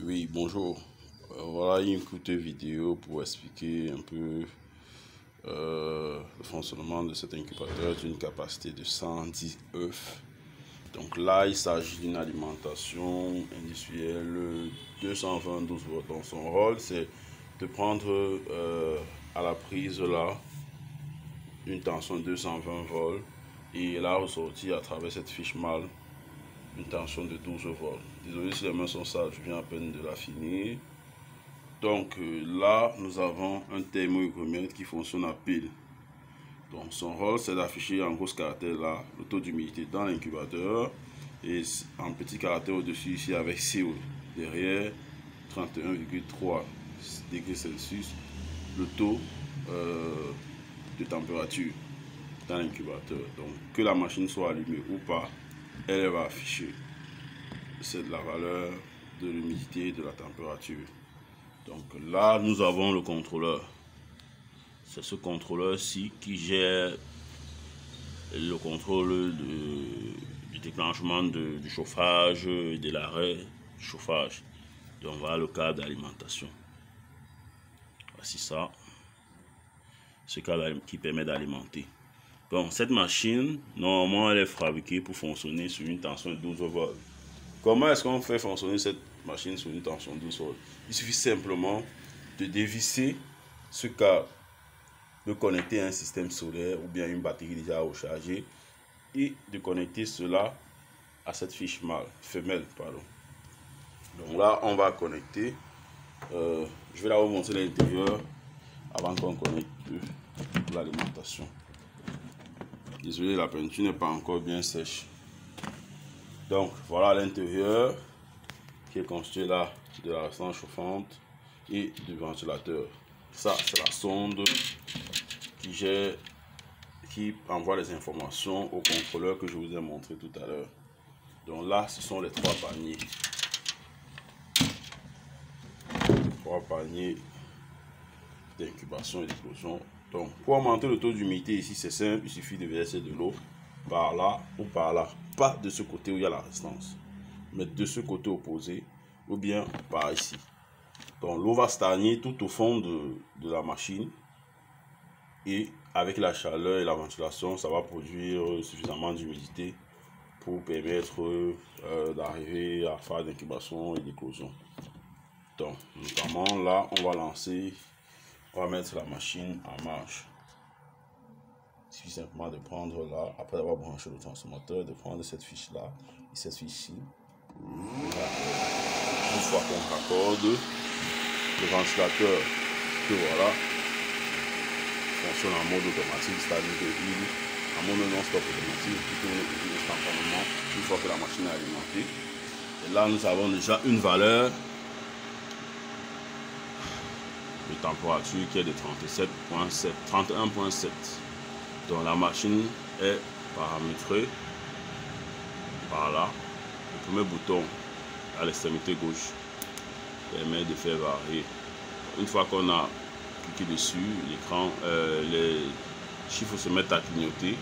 Oui, bonjour. Voilà une courte vidéo pour expliquer un peu le fonctionnement de cet incubateur d'une capacité de 110 œufs. Donc là, il s'agit d'une alimentation industrielle 220 12 volts. Donc son rôle, c'est de prendre à la prise là une tension de 220 volts et là ressortir à travers cette fiche mâle une tension de 12 volts. Désolé si les mains sont sales, je viens à peine de la finir. Donc là, nous avons un thermohygromètre qui fonctionne à pile. Donc son rôle, c'est d'afficher en gros caractère là le taux d'humidité dans l'incubateur et en petit caractère au-dessus ici avec CO. Derrière 31,3 degrés Celsius, le taux de température dans l'incubateur. Donc que la machine soit allumée ou pas, elle va afficher la valeur de l'humidité et de la température. Donc là, nous avons le contrôleur. C'est ce contrôleur-ci qui gère le contrôle du déclenchement du chauffage et de l'arrêt du chauffage. Donc voilà le cadre d'alimentation. Voici ça. Ce cadre qui permet d'alimenter. Bon, cette machine, normalement, elle est fabriquée pour fonctionner sur une tension de 12 volts. Comment est-ce qu'on fait fonctionner cette machine sur une tension de 12 volts? Il suffit simplement de dévisser ce câble, de connecter un système solaire ou bien une batterie déjà rechargée et de connecter cela à cette fiche femelle. Donc là, on va connecter. Je vais la vous montrer l'intérieur avant qu'on connecte l'alimentation. Désolé, la peinture n'est pas encore bien sèche. Donc voilà l'intérieur qui est constitué là de la résistance chauffante et du ventilateur. Ça, c'est la sonde qui envoie les informations au contrôleur que je vous ai montré tout à l'heure. Donc là, ce sont les trois paniers. Trois paniers d'incubation et d'éclosion. Donc pour augmenter le taux d'humidité ici, c'est simple, il suffit de verser de l'eau par là ou par là. Pas de ce côté où il y a la résistance, mais de ce côté opposé ou bien par ici. Donc l'eau va stagner tout au fond de la machine et avec la chaleur et la ventilation, ça va produire suffisamment d'humidité pour permettre d'arriver à faire d'incubation et d'éclosion. Donc notamment là, on va mettre la machine en marche. Il suffit simplement de prendre là, après avoir branché le transformateur, de prendre cette fiche là et cette fiche-ci. Une fois qu'on raccorde le ventilateur, que voilà, fonctionne en mode automatique, c'est-à-dire en mode non-stop automatique, qui tourne instantanément une fois que la machine est alimentée. Et là, nous avons déjà une valeur de température qui est de 31,7. Donc la machine est paramétrée par là. Le premier bouton à l'extrémité gauche permet de faire varier. Une fois qu'on a cliqué dessus, l'écran, les chiffres se mettent à clignoter.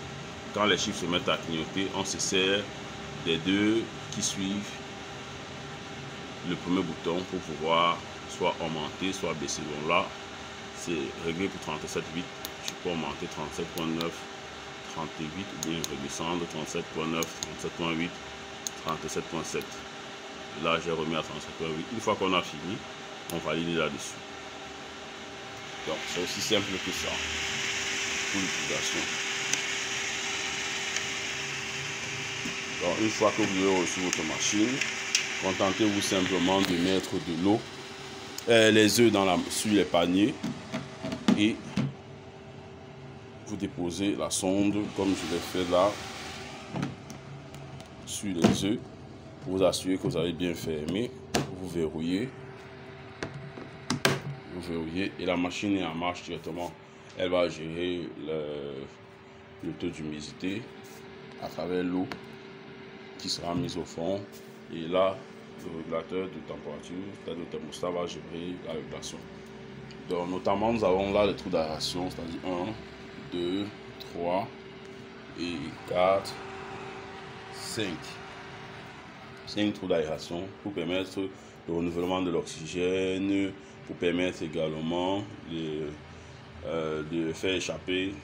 Quand les chiffres se mettent à clignoter, on se sert des deux qui suivent le premier bouton pour pouvoir soit augmenter, soit baisser. Donc là, c'est réglé pour 37,8. Je peux augmenter 37,9, 38, ou bien redescendre 37,9, 37,8, 37,7. Là, j'ai remis à 37,8. Une fois qu'on a fini, on valide là-dessus. Donc, c'est aussi simple que ça pour l'utilisation. Donc, une fois que vous avez reçu votre machine, contentez-vous simplement de mettre de l'eau, les œufs sur les paniers et vous déposez la sonde comme je l'ai fait là sur les œufs pour vous assurer que vous avez bien fermé. Vous verrouillez et la machine est en marche directement. Elle va gérer le taux d'humidité à travers l'eau qui sera mise au fond et là le régulateur de température, c'est-à-dire le thermostat, va gérer la régulation. Donc notamment nous avons là les trous d'aération, c'est-à-dire 1, 2, 3 et 4, 5. C'est une trou d'aération pour permettre le renouvellement de l'oxygène, pour permettre également de faire échapper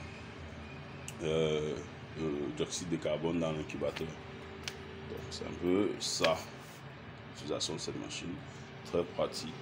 le dioxyde de carbone dans l'incubateur. Donc c'est un peu ça l'utilisation de cette machine, très pratique.